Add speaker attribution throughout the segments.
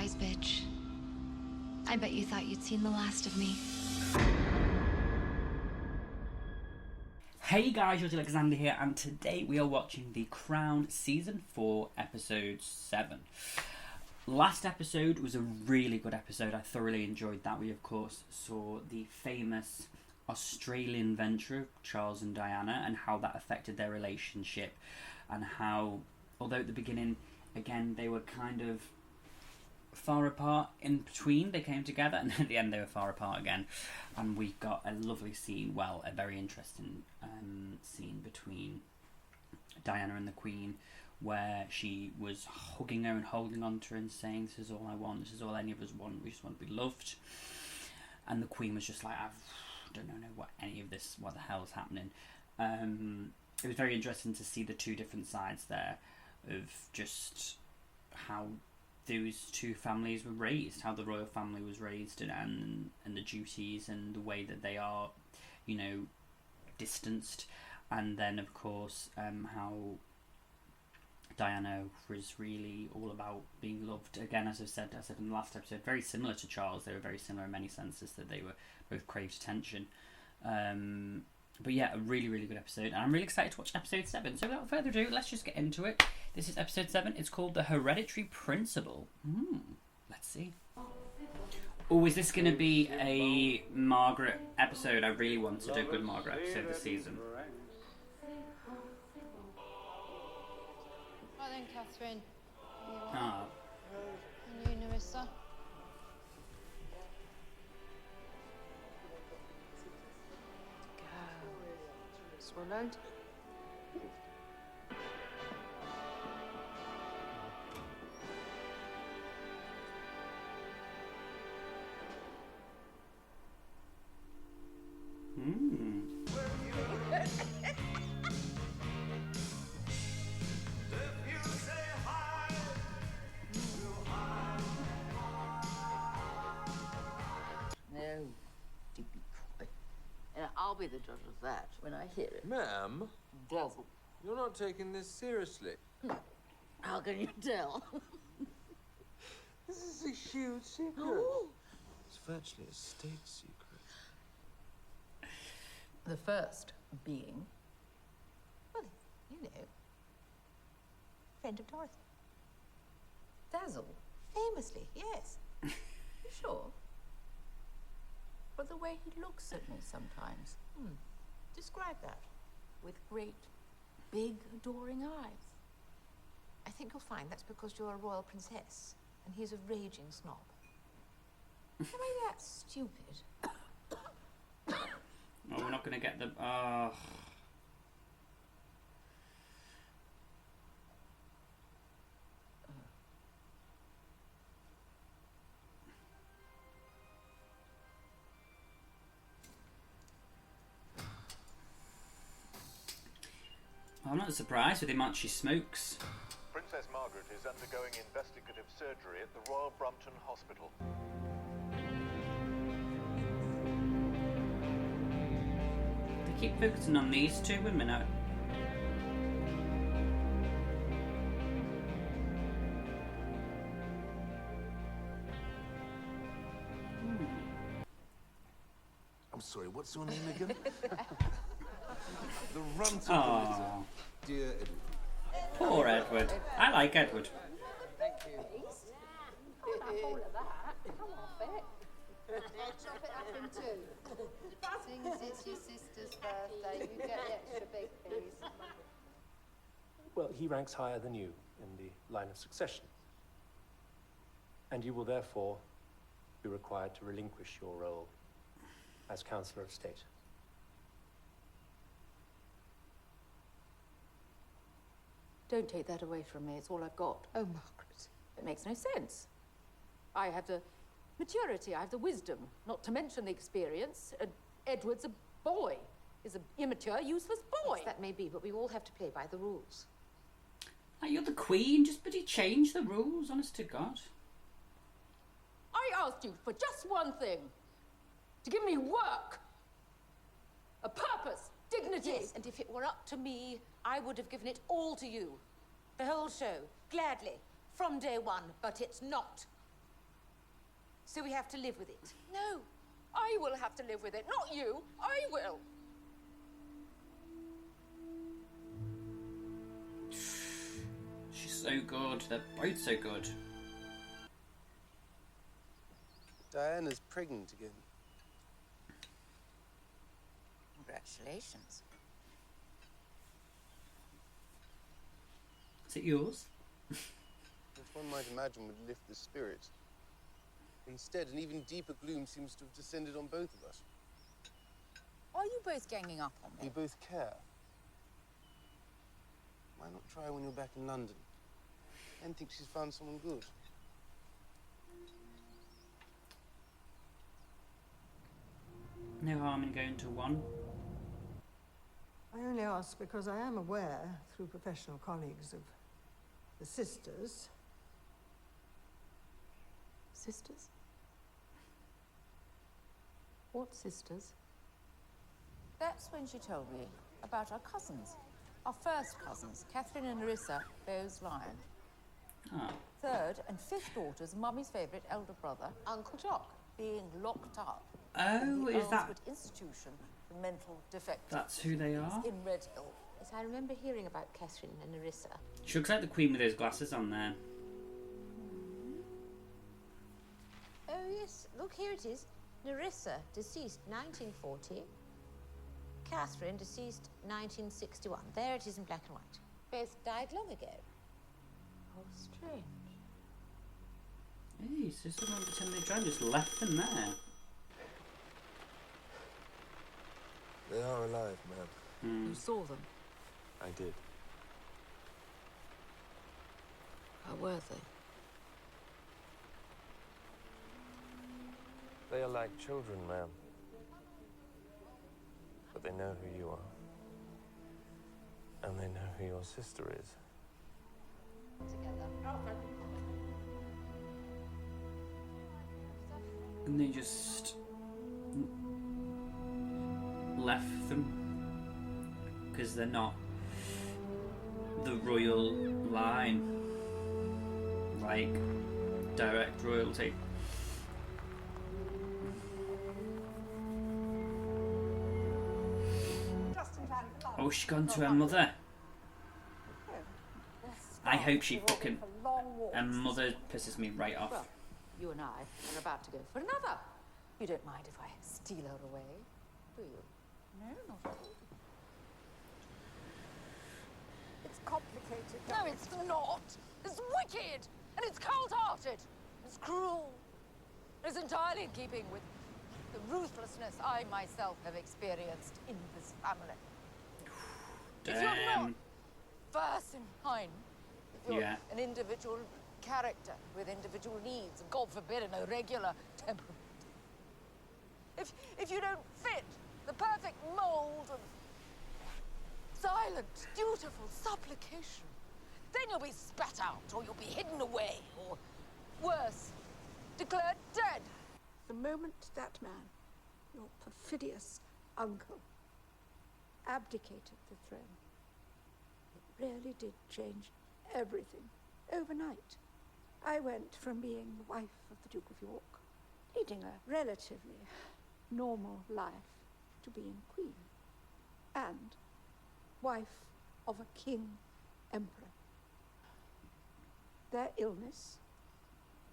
Speaker 1: surprise, bitch. I bet you thought you'd seen the last of me.
Speaker 2: Hey guys, George Alexander here, and today we are watching The Crown Season 4, Episode 7. Last episode was a really good episode. I thoroughly enjoyed that. We, of course, saw the famous Australian venture of Charles and Diana and how that affected their relationship, and how, although at the beginning, again, they were kind of far apart, in between they came together, and at the end they were far apart again, and we got a lovely scene, well, a very interesting scene between Diana and the Queen, where she was hugging her and holding on to her and saying, "This is all I want, this is all any of us want, we just want to be loved." And the Queen was just like, I don't know what any of this, what the hell is happening. It was very interesting to see the two different sides there of just how those two families were raised, how the royal family was raised, and the duties and the way that they are, you know, distanced, and then of course how Diana was really all about being loved. Again, as I said in the last episode, very similar to Charles. They were very similar in many senses, that they were both craved attention. But yeah, a really, really good episode, and I'm really excited to watch episode 7. So without further ado, let's just get into it. This is episode 7. It's called The Hereditary Principle. Let's see. Oh, is this going to be a Margaret episode? I really wanted a good Margaret episode this season.
Speaker 3: Right then, Catherine.
Speaker 2: Ah.
Speaker 3: And you, Narissa.
Speaker 4: Swallowed. No, do be quiet. And I'll be the judge of that when I hear it.
Speaker 5: Ma'am,
Speaker 4: Devil.
Speaker 5: you're not taking this seriously.
Speaker 4: How can you tell?
Speaker 5: This is a huge secret.
Speaker 4: Oh.
Speaker 5: It's virtually a state secret.
Speaker 4: The first being, well, you know, friend of Dorothy. Dazzle. Famously, yes. You sure? But the way he looks at me sometimes. Describe that. With great, big, adoring eyes.
Speaker 6: I think you'll find that's because you're a royal princess, and he's a raging snob.
Speaker 4: Am I that stupid?
Speaker 2: Oh, we're not going to get the... I'm not surprised with the amount she smokes.
Speaker 7: Princess Margaret is undergoing investigative surgery at the Royal Brompton Hospital.
Speaker 2: They keep focusing on these two women now.
Speaker 5: I'm sorry, what's your name again? The runt of
Speaker 2: Aww.
Speaker 5: the litter. Dear Edward.
Speaker 2: Poor Edward. I like Edward.
Speaker 4: Thank you. All of that. Come off it.
Speaker 3: Chop it up in two. Seeing as it's your sister's birthday, you get the extra big piece.
Speaker 8: Well, he ranks higher than you in the line of succession. And you will therefore be required to relinquish your role as Councillor of State.
Speaker 4: Don't take that away from me. It's all I've got.
Speaker 6: Oh, Margaret.
Speaker 4: It makes no sense. I have the maturity, I have the wisdom, not to mention the experience. Edward's a boy. He's an immature, useless boy.
Speaker 6: Yes, that may be, but we all have to play by the rules.
Speaker 2: Like, you're the Queen, just bloody change the rules, honest to God.
Speaker 4: I asked you for just one thing. To give me work. A purpose. Dignity.
Speaker 6: Yes, and if it were up to me, I would have given it all to you. The whole show. Gladly. From day one. But it's not.
Speaker 4: So we have to live with it. No, I will have to live with it, not you. I will.
Speaker 2: She's so good. They're both so good.
Speaker 9: Diana's pregnant again.
Speaker 6: Congratulations.
Speaker 2: Is it yours?
Speaker 9: Which one might imagine would lift the spirit. Instead, an even deeper gloom seems to have descended on both of us.
Speaker 6: Are you both ganging up on
Speaker 9: We
Speaker 6: me?
Speaker 9: both care. Why not try when you're back in London? Anne thinks she's found someone good.
Speaker 2: No harm in going to one.
Speaker 10: I only ask because I am aware, through professional colleagues, of the sisters.
Speaker 4: Sisters? What sisters?
Speaker 6: That's when she told me about our cousins. Our first cousins, Catherine and Nerissa, Bowes Lion.
Speaker 2: Ah.
Speaker 6: Third and fifth daughters, Mummy's favourite elder brother, Uncle Jock, being locked up.
Speaker 2: Oh,
Speaker 6: in the
Speaker 2: is that...
Speaker 6: Earlswood Institution for Mental Defectives.
Speaker 2: That's who they are?
Speaker 6: In Red Hill.
Speaker 3: Yes, I remember hearing about Catherine and Nerissa.
Speaker 2: She looks like the Queen with those glasses on there.
Speaker 3: Oh, yes, look, here it is. Nerissa, deceased 1940. Catherine, deceased 1961. There it is in black and white. Both died long ago.
Speaker 6: Oh, strange.
Speaker 2: Hey, so someone pretending they tried just left them there.
Speaker 9: They are alive, ma'am.
Speaker 4: You saw them.
Speaker 9: I did.
Speaker 4: How were they?
Speaker 9: They are like children, ma'am. But they know who you are. And they know who your sister is.
Speaker 2: And they just left them because they're not the royal line, like direct royalty. Oh, she's gone to her mother. I hope she fucking... Her mother pisses me right off.
Speaker 4: Well, you and I are about to go for another. You don't mind if I steal her away, do you?
Speaker 6: No, not at all.
Speaker 4: It's complicated. No, it's not. It's wicked. And it's cold-hearted. It's cruel. It's entirely in keeping with the ruthlessness I myself have experienced in this family. If you're not first in line, if you're an individual character with individual needs, and God forbid, an irregular temperament. If you don't fit the perfect mold of silent, dutiful supplication, then you'll be spat out, or you'll be hidden away, or worse, declared dead.
Speaker 11: The moment that man, your perfidious uncle, abdicated the throne, it really did change everything overnight. I went from being the wife of the Duke of York, leading a relatively normal life, to being queen and wife of a king emperor. Their illness,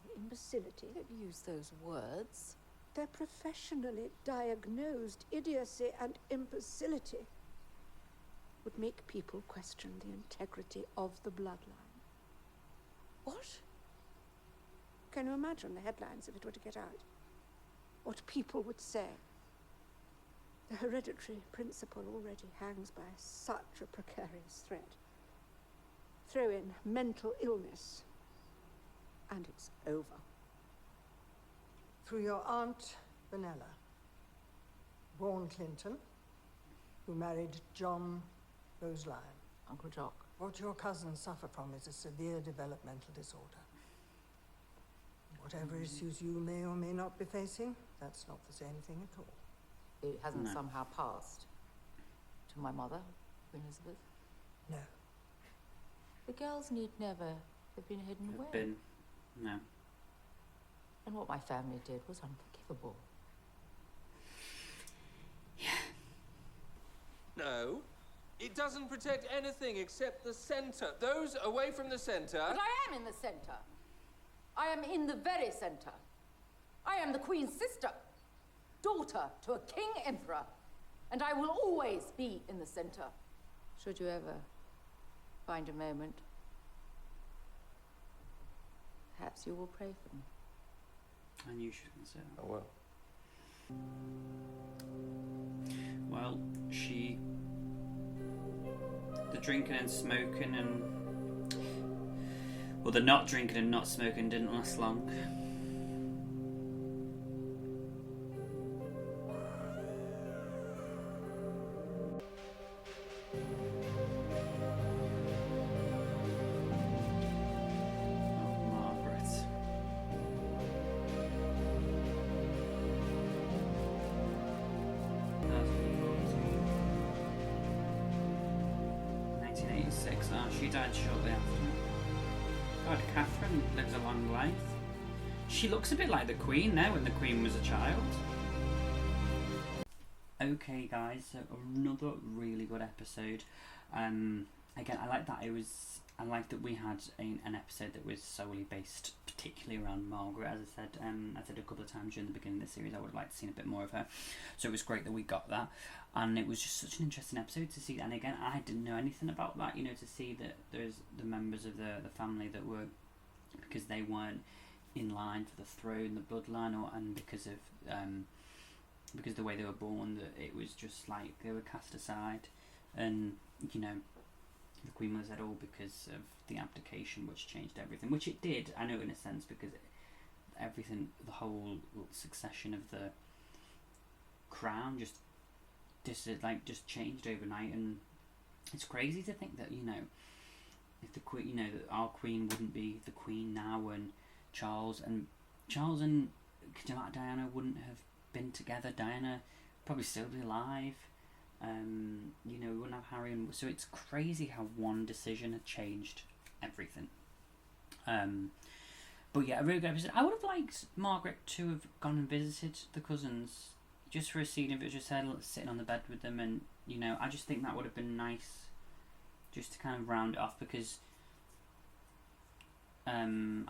Speaker 11: their imbecility,
Speaker 4: Don't use those words.
Speaker 11: their professionally diagnosed idiocy and imbecility would make people question the integrity of the bloodline. What? Can you imagine the headlines if it were to get out? What people would say? The hereditary principle already hangs by such a precarious thread. Throw in mental illness, and it's over.
Speaker 10: Through your aunt, Vanella, born Clinton, who married John Roseline.
Speaker 4: Uncle Jock.
Speaker 10: What your cousins suffer from is a severe developmental disorder. Whatever issues you may or may not be facing, that's not the same thing at all.
Speaker 4: It hasn't somehow passed to my mother, Queen Elizabeth.
Speaker 10: No.
Speaker 4: The girls need never have been hidden away.
Speaker 2: No.
Speaker 6: And what my family did was unforgivable.
Speaker 12: No, it doesn't protect anything except the center. Those away from the center.
Speaker 4: But I am in the center. I am in the very center. I am the Queen's sister, daughter to a king emperor, and I will always be in the center.
Speaker 6: Should you ever find a moment, perhaps you will pray for me.
Speaker 2: And you shouldn't say that.
Speaker 9: Oh, well.
Speaker 2: Well, the drinking and smoking and... Well, the not drinking and not smoking didn't last long. Oh, Margaret. That's 1986. She died shortly after. God, Catherine lives a long life. She looks a bit like the Queen now when the Queen was a child. Okay guys, so another really good episode. Again, I like that we had an episode that was solely based particularly around Margaret. As I said a couple of times during the beginning of the series, I would have liked to see a bit more of her. So it was great that we got that, and it was just such an interesting episode to see. And again, I didn't know anything about that, to see that there's the members of the family that were, because they weren't in line for the throne, the bloodline, and because the way they were born, that it was just like they were cast aside, and the Queen Mother said, because of the abdication, which changed everything, which it did, I know in a sense, because everything, the whole succession of the crown just changed overnight. And it's crazy to think that, if the Queen, that our Queen wouldn't be the Queen now, and Charles and Diana wouldn't have been together. Diana probably still be alive. We wouldn't have Harry, and so it's crazy how one decision had changed everything. But yeah, a really good episode. I would have liked Margaret to have gone and visited the cousins just for a scene of it, just her sitting on the bed with them, and I just think that would have been nice, just to kind of round it off, because I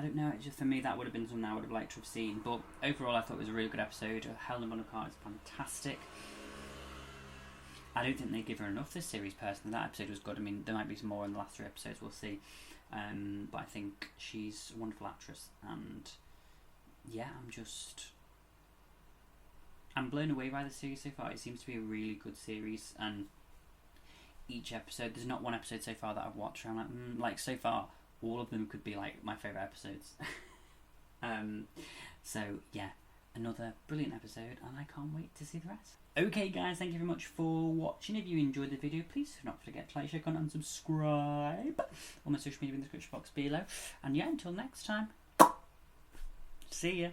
Speaker 2: don't know, just for me that would have been something I would have liked to have seen. But overall, I thought it was a really good episode. Helena Bonham Carter is fantastic. I don't think they give her enough this series, personally. That episode was good. I mean, there might be some more in the last 3 episodes, we'll see. But I think she's a wonderful actress, and yeah, I'm blown away by the series so far. It seems to be a really good series, and each episode, there's not one episode so far that I've watched where I'm like so far, all of them could be like my favourite episodes. So yeah, another brilliant episode, and I can't wait to see the rest. Okay guys, thank you very much for watching. If you enjoyed the video, please do not forget to like, share, comment and subscribe. All my social media in the description box below. And yeah, until next time, see ya.